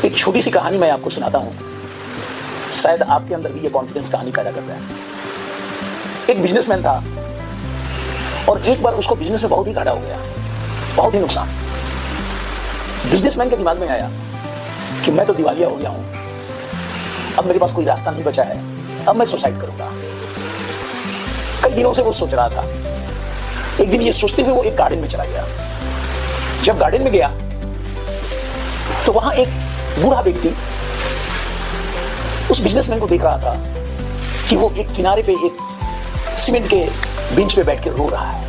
एक छोटी सी कहानी मैं आपको सुनाता हूं, शायद आपके अंदर भी ये कॉन्फिडेंस कहानी पैदा करता है। एक बिजनेसमैन था और एक बार उसको बिजनेस में बहुत ही घाटा हो गया, बहुत ही नुकसान। बिजनेसमैन के दिमाग में आया कि मैं तो दिवालिया हो गया हूं, अब मेरे पास कोई रास्ता नहीं बचा है, अब मैं सुसाइड करूंगा। कई दिनों से वो सोच रहा था। एक दिन ये सोचते हुए वो एक गार्डन में चला गया। जब गार्डन में गया तो वहां एक बूढ़ा व्यक्ति उस बिजनेसमैन को देख रहा था कि वो एक किनारे पे एक सीमेंट के बेंच पे बैठ के रो रहा है।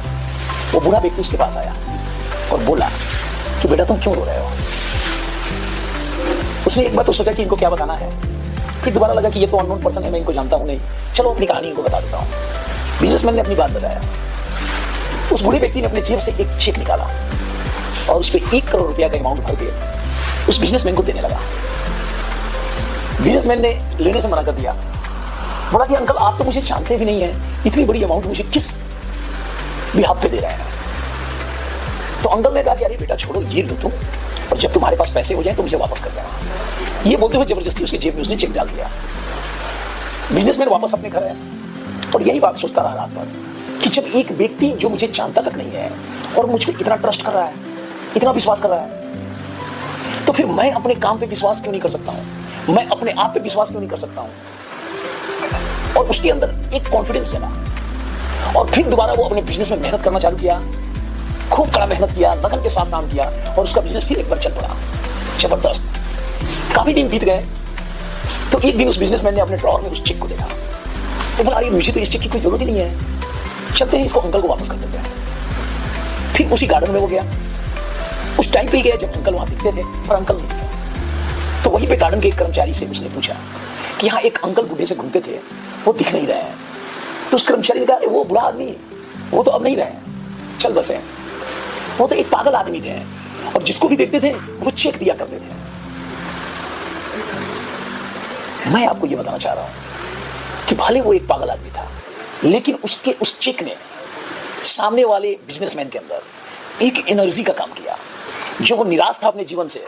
वो बूढ़ा व्यक्ति उसके पास आया और बोला कि बेटा तुम क्यों रो रहे हो। उसने एक बार तो सोचा कि इनको क्या बताना है, फिर दोबारा लगा कि ये तो अननोन पर्सन है, मैं इनको जानता हूं नहीं, चलो अपनी कहानी इनको बता देता हूं। बिजनेसमैन ने अपनी बात बताया। उस बूढ़े व्यक्ति ने अपने जेब से एक चेक निकाला और उस पर 1 करोड़ रुपया का अमाउंट भर के उस बिजनेसमैन को देने लगा। बिजनेसमैन ने लेने से मना कर दिया, बोला कि अंकल आप तो मुझे जानते भी नहीं हैं, इतनी बड़ी अमाउंट मुझे किस बिहाफ पे दे रहे हैं। तो अंकल ने कहा कि अरे बेटा छोड़ो, ये लो तुम, और जब तुम्हारे पास पैसे हो जाए तो मुझे वापस कर देना। ये बोलते हुए जबरदस्ती उसके जेब में उसने चेक डाल दिया। बिजनेसमैन वापस अपने घर आया और यही बात सोचता रहा रात भर कि जब एक व्यक्ति जो मुझे जानता तक नहीं है और मुझ पर इतना ट्रस्ट कर रहा है, इतना विश्वास कर रहा है, तो फिर मैं अपने काम पे विश्वास क्यों नहीं कर सकता हूं, मैं अपने आप पे विश्वास क्यों नहीं कर सकता हूं। और उसके अंदर एक कॉन्फिडेंस जगा और फिर दोबारा वो अपने बिजनेस में मेहनत करना चालू किया। खूब कड़ा मेहनत किया, लगन के साथ काम किया और उसका बिजनेस फिर एक बार चल पड़ा जबरदस्त। काफी दिन बीत गए तो एक दिन उस बिजनेसमैन ने अपने ड्रॉअर में उस चेक को देखा तो बोला अरे मुझे तो इस चेक की कोई जरूरत ही नहीं है, चलते हैं इसको अंकल को वापस कर देते हैं। फिर उसी गार्डन में वो गया, उस टाइम पे ही गया जब अंकल वहां दिखते थे, पर अंकल नहीं दिखे। तो वहीं पे गार्डन के एक कर्मचारी से उसने पूछा कि यहाँ एक अंकल बूढ़े से घूमते थे, वो दिख नहीं रहे हैं। तो उस कर्मचारी ने कहा वो बूढ़ा आदमी वो तो अब नहीं रहे, चल बसे, वो तो एक पागल आदमी थे और जिसको भी देखते थे वो चेक दिया करते थे। मैं आपको ये बताना चाह रहा हूं कि भले वो एक पागल आदमी था, लेकिन उसके उस चेक ने सामने वाले बिजनेसमैन के अंदर एक एनर्जी का काम किया। जो वो निराश था अपने जीवन से,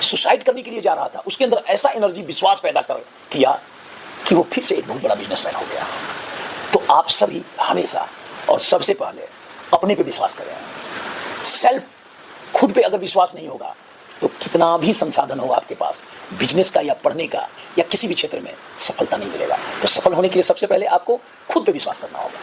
सुसाइड करने के लिए जा रहा था, उसके अंदर ऐसा एनर्जी विश्वास पैदा कर किया कि वो फिर से एक बहुत बड़ा बिजनेसमैन हो गया। तो आप सभी हमेशा और सबसे पहले अपने पे विश्वास करें। सेल्फ खुद पे अगर विश्वास नहीं होगा तो कितना भी संसाधन हो आपके पास, बिजनेस का या पढ़ने का या किसी भी क्षेत्र में, सफलता नहीं मिलेगा। तो सफल होने के लिए सबसे पहले आपको खुद पे विश्वास करना होगा।